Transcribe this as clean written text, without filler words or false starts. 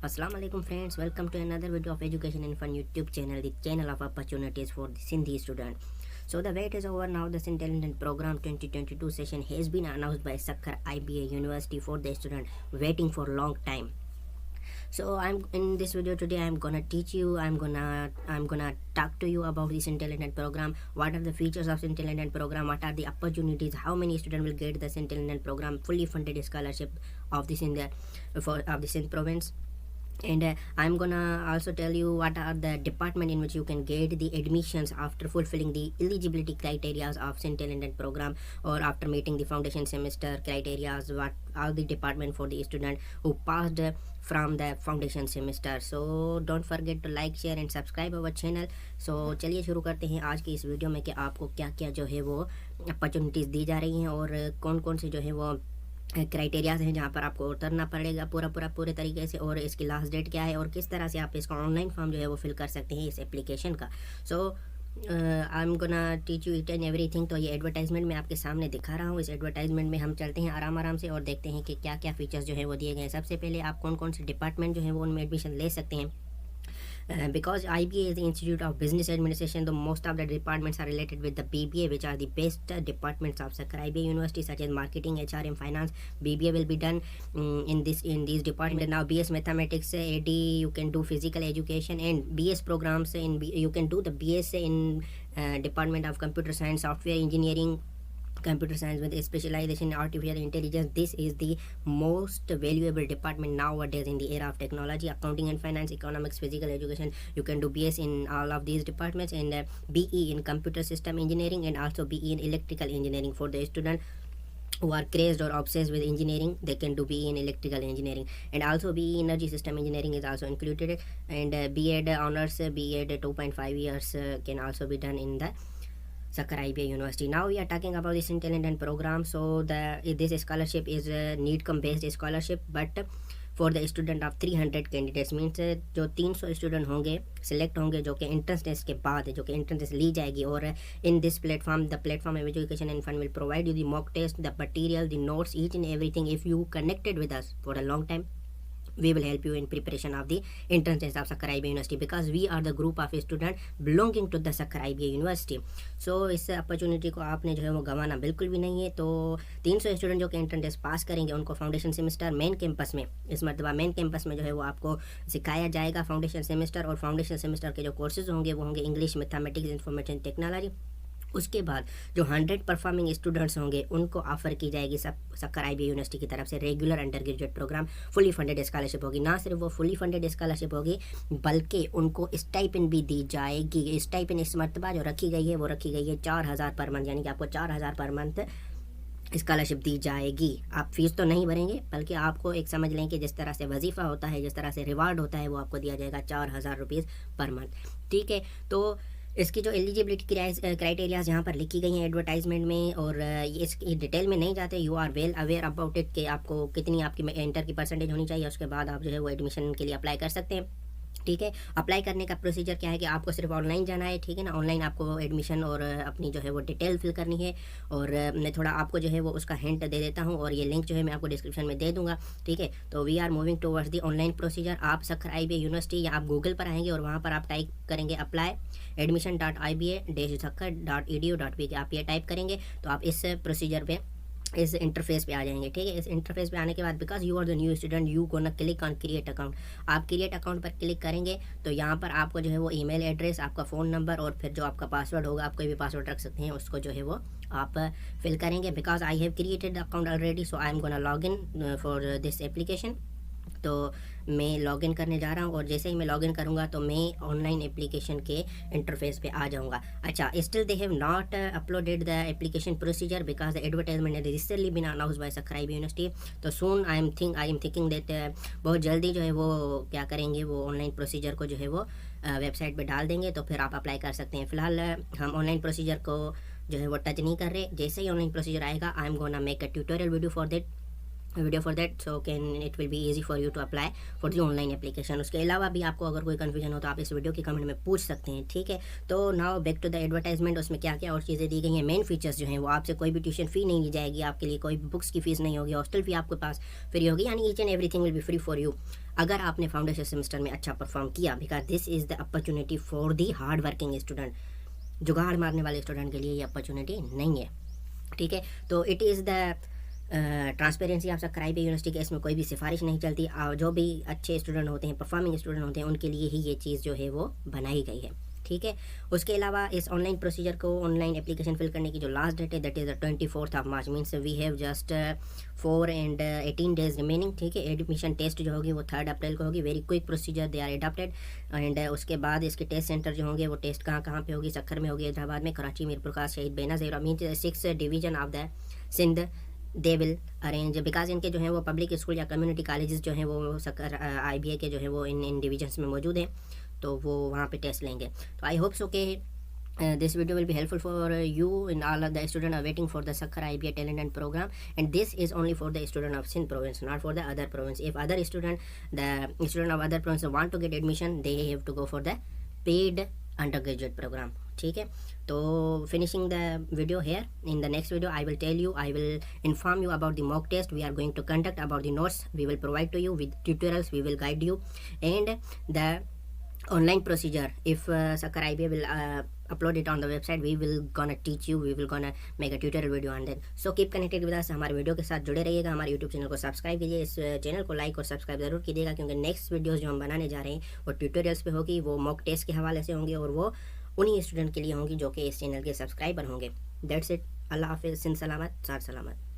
Assalamu alaikum friends, welcome to another video of Education and Fun YouTube channel, the channel of opportunities for the Sindhi student. So the wait is over now. The Intelligent Program 2022 session has been announced by Sakkar IBA University for the student waiting for long time. So I'm in this video today. I'm gonna teach you. I'm gonna talk to you about this intelligent program. What are the features of intelligent program? What are the opportunities? How many students will get this intelligent program? Fully funded scholarship of this in the of this in province. And I'm gonna also tell you what are the department in which you can get the admissions after fulfilling the eligibility criteria of intelligent program, or after meeting the foundation semester criteria. What are the department for the student who passed from the foundation semester. So don't forget to like, share and subscribe our channel. So चलिए शुरू करते हैं आज की इस video में कि आपको क्या क्या जो है वो अपॉर्चुनिटीज़ दी जा रही हैं और कौन कौन से जो है वो क्राइटेरियाज हैं जहाँ पर आपको उतरना पड़ेगा पूरे तरीके से, और इसकी लास्ट डेट क्या है और किस तरह से आप इसका ऑनलाइन फॉर्म जो है वो फिल कर सकते हैं इस एप्लीकेशन का. So I am gonna teach you it and everything. तो ये एडवर्टाइजमेंट मैं आपके सामने दिखा रहा हूँ. इस एडवर्टाइजमेंट में हम चलते हैं आराम से और देखते हैं कि क्या क्या फीचर्स जो है वो दिए गए हैं. सबसे पहले आप कौन कौन से डिपार्टमेंट जो है वो उनमें एडमिशन ले सकते हैं. Because IBA is the Institute of Business Administration, the most of the departments are related with the BBA, which are the best departments of Sakkar IBA University, such as marketing, HR, and finance. BBA will be done in these departments. Now, BS Mathematics, AD, you can do physical education, and BS programs you can do the BS in Department of Computer Science, Software Engineering, Computer Science with a specialization in artificial intelligence. This is the most valuable department nowadays in the era of technology. Accounting and finance, economics, physical education, you can do BS in all of these departments, and BE in computer system engineering, and also BE in electrical engineering. For the student who are crazed or obsessed with engineering, they can do BE in electrical engineering, and also BE energy system engineering is also included, and B.Ed honors, B.Ed 2.5 years can also be done in the Sakkar IBA University. Now we are talking about this intelligent program. So this scholarship is a NEET based scholarship, but for the student of 300 candidates, means जो 300 student होंगे select होंगे जो कि entrance test के बाद जो कि entrance test ली जाएगी. और in this platform the platform of education and fund will provide you the mock test, the material, the notes, each and everything. If you connected with us for a long time, we will help you in preparation of the entrance test of Sakkar IBA University, because we are the group of student belonging to the Sakkar IBA University. So इस opportunity को आपने जो है वो गंवाना बिल्कुल भी नहीं है. तो 300 स्टूडेंट जो कि एंट्रेंस टेस्ट पास करेंगे उनको फाउंडेशन सेमेस्टर मेन कैंपस में, इस मरतबा मेन कैंपस में जो है वो आपको सिखाया जाएगा फाउंडेशन सेमेस्टर. और फाउंडेशन सेमेस्टर के जो कोर्सेज होंगे वो होंगे इंग्लिश, मैथमेटिक्स, इंफॉर्मेशन टेक्नोलॉजी. उसके बाद जो 100 परफॉर्मिंग स्टूडेंट्स होंगे उनको ऑफर की जाएगी सक्कर IBA यूनिवर्सिटी की तरफ से regular under graduate program. Fully funded scholarship होगी. ना सिर्फ वो फुली फंडेड स्कॉलरशिप होगी बल्कि उनको स्टाइपेंड भी दी जाएगी. स्टाइपेंड इस मरतबा जो रखी गई है वो रखी गई है 4000 पर मंथ, यानी कि आपको 4000 पर मंथ स्कॉलरशिप दी जाएगी. आप फीस तो नहीं भरेंगे बल्कि आपको एक समझ लें कि जिस तरह से वजीफ़ा होता है, जिस तरह से रिवार्ड होता है, वो आपको दिया जाएगा 4000 रुपीज़ पर मंथ. ठीक है. तो इसकी जो एलिजिबिलिटी क्राइटेरियाज यहाँ पर लिखी गई हैं एडवर्टाइजमेंट में, और इसकी डिटेल में नहीं जाते. You are well aware about it कि आपको कितनी आपकी इंटर की परसेंटेज होनी चाहिए. उसके बाद आप जो है वो एडमिशन के लिए अप्लाई कर सकते हैं. ठीक है. अप्लाई करने का प्रोसीजर क्या है कि आपको सिर्फ ऑनलाइन जाना है. ठीक है ना. ऑनलाइन आपको एडमिशन और अपनी जो है वो डिटेल फिल करनी है. और मैं थोड़ा आपको जो है वो उसका हिंट दे देता हूँ, और ये लिंक जो है मैं आपको डिस्क्रिप्शन में दे दूँगा. ठीक है. तो we are moving towards the online procedure. आप सक्कर IBA यूनिवर्सिटी या आप गूगल पर आएंगे और वहाँ पर आप टाइप करेंगे अप्लाई admission.iba-sakkar.edu.pk. आप ये टाइप करेंगे तो आप इस प्रोसीजर पे, इस इंटरफेस पे आ जाएंगे. ठीक है. इस इंटरफेस पे आने के बाद because you are the new student, you gonna click on create account. आप क्रिएट अकाउंट पर क्लिक करेंगे तो यहाँ पर आपको जो है वो ईमेल एड्रेस, आपका फ़ोन नंबर और फिर जो आपका पासवर्ड होगा, आप कोई भी पासवर्ड रख सकते हैं, उसको जो है वो आप फिल करेंगे. Because I have created account already, so I am gonna log in for this application. तो मैं लॉगिन करने जा रहा हूँ, और जैसे ही मैं लॉगिन करूँगा तो मैं ऑनलाइन एप्लीकेशन के इंटरफेस पे आ जाऊँगा. अच्छा, still they have not uploaded the application procedure because the advertisement has recently been announced by Sukkur IBA university. तो soon I am thinking that बहुत जल्दी जो है वो क्या करेंगे, वो ऑनलाइन प्रोसीजर को जो है वो वेबसाइट पर डाल देंगे, तो फिर आप अप्लाई कर सकते हैं. फ़िलहाल हम ऑनलाइन प्रोसीजर को जो है वो टच नहीं कर रहे. जैसे ही ऑनलाइन प्रोसीजर आएगा I am gonna make a tutorial video for that. Video for that, so can it will be easy for you to apply for the online application. उसके अलावा भी आपको अगर कोई कन्फ्यूजन हो तो आप इस वीडियो के कमेंट में पूछ सकते हैं, ठीक है। तो now back to the advertisement, उसमें क्या क्या और चीज़ें दी गई हैं। मेन फीचर्स जो हैं वो आपसे कोई भी ट्यूशन फ़ी नहीं ली जाएगी, आपके लिए कोई बुक्स की फ़ीस नहीं होगी, हॉस्टल फ़ी आपके पास फ्री होगी, यानी each and everything will be free for you अगर आपने फाउंडेशन सेमेस्टर में अच्छा परफॉर्म किया, because this is the opportunity for the hard working student. जुगाड़ मारने वाले स्टूडेंट के लिए ये अपॉर्चुनिटी नहीं है, ठीक है। तो it is the transparency of Sukkur IBA university के, इसमें कोई भी सिफारिश नहीं चलती। जो भी अच्छे स्टूडेंट होते हैं, परफॉर्मिंग स्टूडेंट होते हैं, उनके लिए ही ये चीज़ जो है वो बनाई गई है, ठीक है। उसके अलावा इस ऑनलाइन प्रोसीजर को, ऑनलाइन एप्लीकेशन फिल करने की जो लास्ट डेट है that is the 24 March, means we have just 4 and 18 days remaining, ठीक है। एडमिशन टेस्ट जो होगी वो 3 अप्रैल को होगी, very quick procedure they are adopted. एंड उसके बाद इसके टेस्ट सेंटर जो होंगे वो टेस्ट कहाँ पे होगी, सक्खर में होगी, हैदराबाद में, Karachi, Mirpur Khas, Shaheed Benazir, means 6 division of the Sindh they will arrange, because इनके जो है वो पब्लिक स्कूल या कम्युनिटी कॉलेजेस जो हैं वो सक्कर IBA के जो है वो इन डिवीजन्स में मौजूद हैं, तो वो वहाँ पे टेस्ट लेंगे। तो आई होप सो के this video will be helpful for you and all of the students are waiting for the Sakkar IBA talent and program, and this is only for the student of Sindh province, not for the other province. If other student, the student of other province want to get admission, they have to go for the paid undergraduate program, ठीक है। तो finishing the video here, in the next video I will tell you, I will inform you about the mock test we are going to conduct, about the notes we will provide to you, with tutorials we will guide you, and the online procedure. If Sakkar IBA will upload it on the website, we will gonna teach you, we will gonna make a tutorial video on that. So keep connected with us, हमारे video के साथ जुड़े रहिएगा, हमारे YouTube channel को subscribe कीजिए, इस channel को लाइक और सब्सक्राइब ज़रूर कीजिएगा, क्योंकि नेक्स्ट वीडियोस जो हम बनाने जा रहे हैं वो ट्यूटोरियल्स पे होगी, वो मॉक टेस्ट के हवाले से होंगे, और वो उन्हीं स्टूडेंट के लिए होंगी जो कि इस चैनल के सब्सक्राइबर होंगे। दैट्स इट, अल्लाह हाफिज़, सिंध सलामत, सार सलामत।